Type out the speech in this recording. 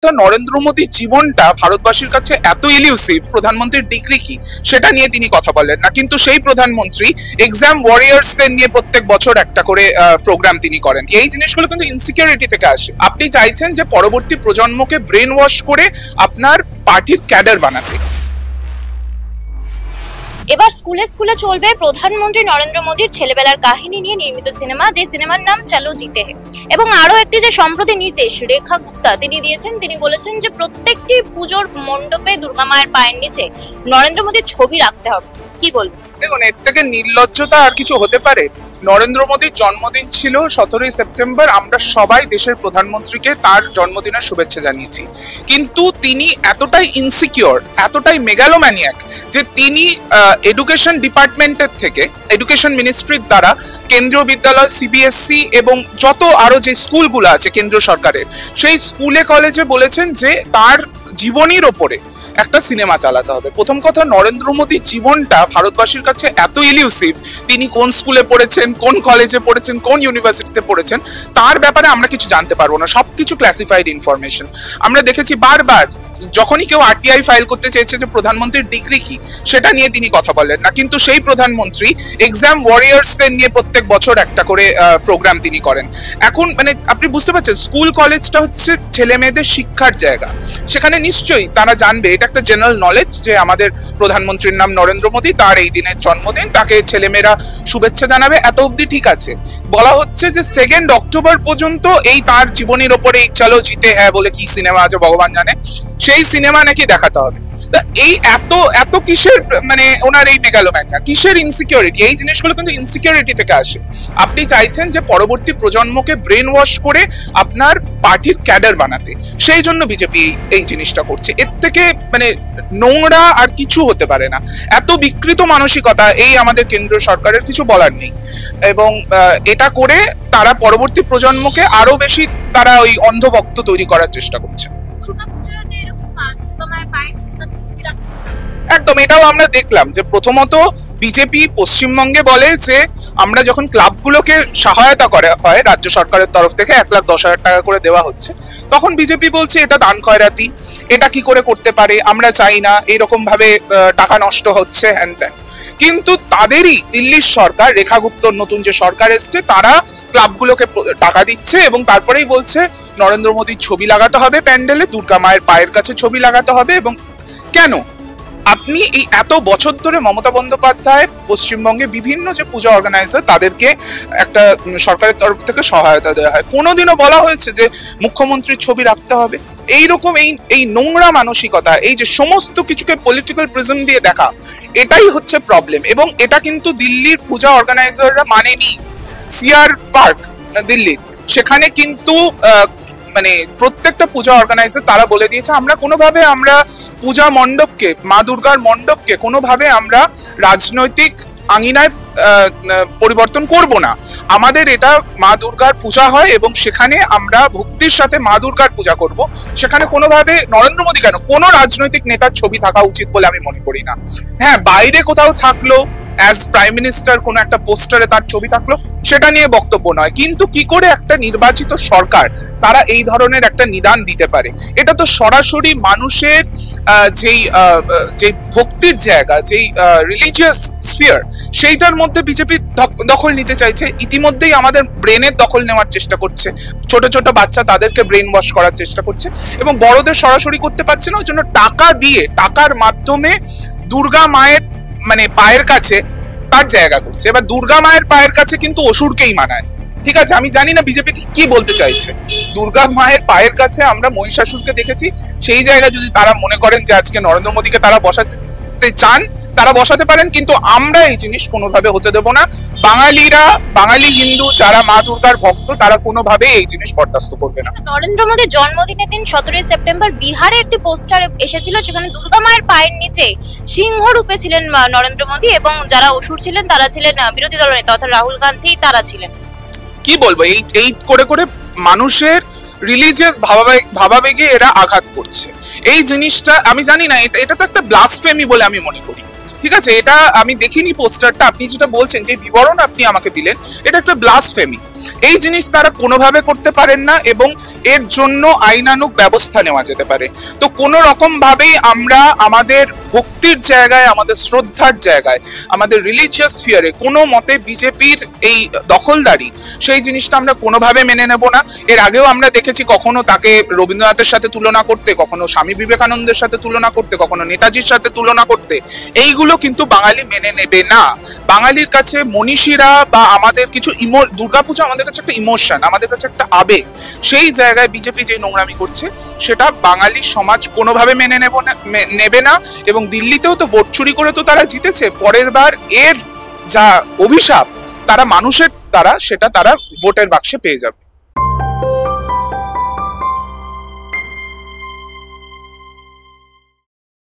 তো নরেন্দ্র মোদীর জীবনটা ভারতবাসীর কাছে এত ইলিউসিভ, প্রধানমন্ত্রীর ডিগ্রি কি সেটা নিয়ে তিনি কথা বলেন না, কিন্তু সেই প্রধানমন্ত্রী এক্সাম ওয়ারিয়ার্সদের নিয়ে প্রত্যেক বছর একটা করে প্রোগ্রাম তিনি করেন। এই জিনিসগুলো কিন্তু ইনসিকিউরিটি থেকে আসে। আপনি চাইছেন যে পরবর্তী প্রজন্মকে ব্রেন ওয়াশ করে আপনার পার্টির ক্যাডার বানাতে। এবার স্কুলে স্কুলে চলবে প্রধানমন্ত্রী নরেন্দ্র মোদীর ছেলেবেলার কাহিনী নিয়ে নির্মিত সিনেমা, যে সিনেমার নাম চলো জিতে হে। এবং আরো একটি যে সম্প্রতি নির্দেশ রেখা গুপ্তা তিনি দিয়েছেন, তিনি বলেছেন যে প্রত্যেকটি পুজোর মণ্ডপে দুর্গা মায়ের পায়ের নিচে নরেন্দ্র মোদীর ছবি রাখতে হবে। কি বলবো? দেখুন, এর থেকে নির্লজ্জতা আর কিছু হতে পারে? নরেন্দ্র মোদীর জন্মদিন ছিল 17ই সেপ্টেম্বর। আমরা সবাই দেশের প্রধানমন্ত্রীকে তার জন্মদিনের শুভেচ্ছা জানিয়েছি, কিন্তু তিনি এতটাই ইনসিকিউর, এতটাই মেগালোম্যানিয়াক যে তিনি এডুকেশন ডিপার্টমেন্টের থেকে, এডুকেশন মিনিস্ট্রির দ্বারা কেন্দ্রীয় বিদ্যালয়, সিবিএসসি এবং যত আরো যে স্কুলগুলো আছে কেন্দ্র সরকারের, সেই স্কুলে কলেজে বলেছেন যে তার জীবনীর ওপরে একটা সিনেমা চালাতে হবে। প্রথম কথা, নরেন্দ্র মোদীর জীবনটা ভারতবাসীর কাছে এত ইলিউসিভ, তিনি কোন স্কুলে পড়েছেন, কোন কলেজে পড়েছেন, কোন ইউনিভার্সিটিতে পড়েছেন, তার ব্যাপারে আমরা কিছু জানতে পারবো না। সবকিছু ক্লাসিফাইড ইনফরমেশন। আমরা দেখেছি বারবার যখনই কেউ আরটিআই ফাইল করতে চেয়েছে যে প্রধানমন্ত্রীর ডিগ্রি কি সেটা নিয়ে তিনি কথা বলেন না, কিন্তু সেই প্রধানমন্ত্রী এক্সাম ওয়ারিয়ার্সদের নিয়ে প্রত্যেক বছর একটা করে প্রোগ্রাম তিনি করেন। এখন মানে আপনি বুঝতে পারছেন, স্কুল কলেজটা হচ্ছে ছেলে মেয়েদের শিক্ষার জায়গা। সেখানে নিশ্চয়ই তারা জানবে, এটা একটা জেনারেল নলেজ যে আমাদের প্রধানমন্ত্রীর নাম নরেন্দ্র মোদী, তার এই দিনের জন্মদিন, তাকে ছেলেমেয়েরা শুভেচ্ছা জানাবে, এত অবধি ঠিক আছে। বলা হচ্ছে যে 2 অক্টোবর পর্যন্ত এই তার জীবনীর ওপরে এই চলো জিতে হ্যাঁ বলে কি সিনেমা আছে ভগবান জানে, সেই সিনেমা নাকি দেখাতে হবে। এই এত এত কিসের মানে ওনার এই মেগালোম্যানিয়া, কিসের ইনসিকিউরিটি? এই জিনিসগুলো কিন্তু ইনসিকিউরিটি থেকে আসে। আপনি চাইছেন যে পরবর্তী প্রজন্মকে ব্রেন ওয়াশ করে আপনার পার্টির ক্যাডার বানাতে, সেই জন্য বিজেপি এই জিনিসটা করছে। এর থেকে মানে নোংরা আর কিছু হতে পারে না। এত বিকৃত মানসিকতা এই আমাদের কেন্দ্রীয় সরকারের কিছু বলার নেই। এবং এটা করে তারা পরবর্তী প্রজন্মকে আরো বেশি তারা ওই অন্ধভক্ত তৈরি করার চেষ্টা করছে। একদম, এটাও আমরা দেখলাম যে প্রথমত বিজেপি পশ্চিমবঙ্গে বলে যে আমরা যখন ক্লাবগুলোকে সহায়তা করা হয় রাজ্য সরকারের তরফ থেকে 1,10,000 টাকা করে দেওয়া হচ্ছে, তখন বিজেপি বলছে এটা দান খয়রাতি, এটা কি করে করতে পারে, আমরা চাই না, এইরকম ভাবে টাকা নষ্ট হচ্ছে হ্যান ত্যান। কিন্তু তাদেরই দিল্লির সরকার, রেখা গুপ্তর নতুন যে সরকার এসছে, তারা ক্লাবগুলোকে টাকা দিচ্ছে এবং তারপরেই বলছে নরেন্দ্র মোদীর ছবি লাগাতে হবে প্যান্ডেলে, দুর্গা মায়ের পায়ের কাছে ছবি লাগাতে হবে। এবং কেন? আপনি এই এত বছর ধরে মমতা বন্দ্যোপাধ্যায় পশ্চিমবঙ্গে বিভিন্ন যে পূজা অর্গানাইজার তাদেরকে একটা সরকারের তরফ থেকে সহায়তা দেওয়া হয়, কোনোদিনও বলা হয়েছে যে মুখ্যমন্ত্রীর ছবি রাখতে হবে? এইরকম এই নোংরা মানসিকতা, এই যে সমস্ত কিছুকে পলিটিক্যাল প্রিজম দিয়ে দেখা, এটাই হচ্ছে প্রবলেম। এবং এটা কিন্তু দিল্লির পূজা অর্গানাইজাররা মানেনি। সিআর পার্ক দিল্লির, সেখানে কিন্তু মানে প্রত্যেকটা পূজা অর্গানাইজার তারা বলে দিয়েছে আমরা কোনোভাবে আমরা পূজা মণ্ডপকে, মা দুর্গার মণ্ডপকে কোনোভাবে আমরা রাজনৈতিক আঙিনায় পরিবর্তন করব না। আমাদের এটা মা দুর্গার পূজা হয় এবং সেখানে আমরা ভক্তির সাথে মা দুর্গার পূজা করব। সেখানে কোনোভাবে নরেন্দ্র মোদী কেন, কোনো রাজনৈতিক নেতার ছবি থাকা উচিত বলে আমি মনে করি না। হ্যাঁ, বাইরে কোথাও থাকলো অ্যাজ প্রাইম মিনিস্টার কোনো একটা পোস্টারে তার ছবি থাকলো, সেটা নিয়ে বক্তব্য নয়, কিন্তু কি করে একটা নির্বাচিত সরকার তারা এই ধরনের একটা নিদান দিতে পারে? এটা তো সরাসরি মানুষের যেই ভক্তির জায়গা, যেই রিলিজিয়াস স্ফিয়ার, সেইটার মধ্যে বিজেপি দখল নিতে চাইছে। ইতিমধ্যেই আমাদের ব্রেনের দখল নেওয়ার চেষ্টা করছে, ছোট ছোট বাচ্চা তাদেরকে ব্রেন ওয়াশ করার চেষ্টা করছে এবং বড়দের সরাসরি করতে পারছে না। ওই জন্য টাকা দিয়ে, টাকার মাধ্যমে দুর্গা মায়ের মানে পায়ের কাছে তার জায়গা করছে। এবার দুর্গা মায়ের পায়ের কাছে কিন্তু অসুরকেই মানায়। ঠিক আছে, আমি জানি না বিজেপি ঠিক কি বলতে চাইছে। দুর্গা মায়ের পায়ের কাছে আমরা মহিষাসুরকে দেখেছি, সেই জায়গায় যদি তারা মনে করেন যে আজকে নরেন্দ্র মোদীকে তারা বসাতে চান, তারা বসাতে পারেন, কিন্তু আমরা এই জিনিস কোনোভাবে হতে দেব না। বাঙালিরা, বাঙালি হিন্দু যারা মা দুর্গার ভক্ত, তারা কোনোভাবে এই জিনিস বরদাস্ত করবে না। নরেন্দ্র মোদীর জন্মদিনের দিন 17ই সেপ্টেম্বর বিহারে একটি পোস্টার এসেছিল, সেখানে দুর্গা মায়ের পায়ের নিচে সিংহ রূপে ছিলেন নরেন্দ্র মোদী এবং যারা অসুর ছিলেন তারা ছিলেন বিরোধী দলনেতা অর্থাৎ রাহুল গান্ধী, তারা ছিলেন। কি বলবো, এই করে করে মানুষের রিলিজিয়াস ভাবাবেগে এরা আঘাত করছে। এই জিনিসটা আমি জানি না, এটা তো একটা ব্লাসফেমি বলে আমি মনে করি। ঠিক আছে, এটা আমি দেখিনি পোস্টারটা, আপনি যেটা বলছেন যে বিবরণ আপনি আমাকে দিলেন, এটা একটা ব্লাসফেমি। এই জিনিস তারা কোনোভাবে করতে পারেন না, এবং এর জন্য আইনানুগ ব্যবস্থা নেওয়া যেতে পারে। তো কোনো রকম ভাবেই আমরা আমাদের ভক্তির জায়গায়, আমাদের শ্রদ্ধার জায়গায়, আমাদের রিলিজিয়াস ফিয়ারে কোনো মতে বিজেপির এই দখলদারি, সেই জিনিসটা আমরা কোনোভাবে মেনে নেব না। এর আগেও আমরা দেখেছি কখনো তাকে রবীন্দ্রনাথের সাথে তুলনা করতে, কখনো স্বামী বিবেকানন্দের সাথে তুলনা করতে, কখনো নেতাজির সাথে তুলনা করতে। এইগুলো কিন্তু বাঙালি মেনে নেবে না। বাঙালির কাছে মনীষীরা বা আমাদের কিছু দুর্গাপূজা আমাদের কাছে একটা ইমোশন, আমাদের কাছে একটা আবেগ। সেই জায়গায় বিজেপি যে নোংরামি করছে সেটা বাঙালি সমাজ কোনোভাবে মেনে নেবে না। এবং দিল্লিতেও তো ভোট চুরি করে তো তারা জিতেছে, পরের বার এর যা অভিশাপ তারা মানুষের দ্বারা সেটা তারা ভোটের বাক্সে পেয়ে যাবে।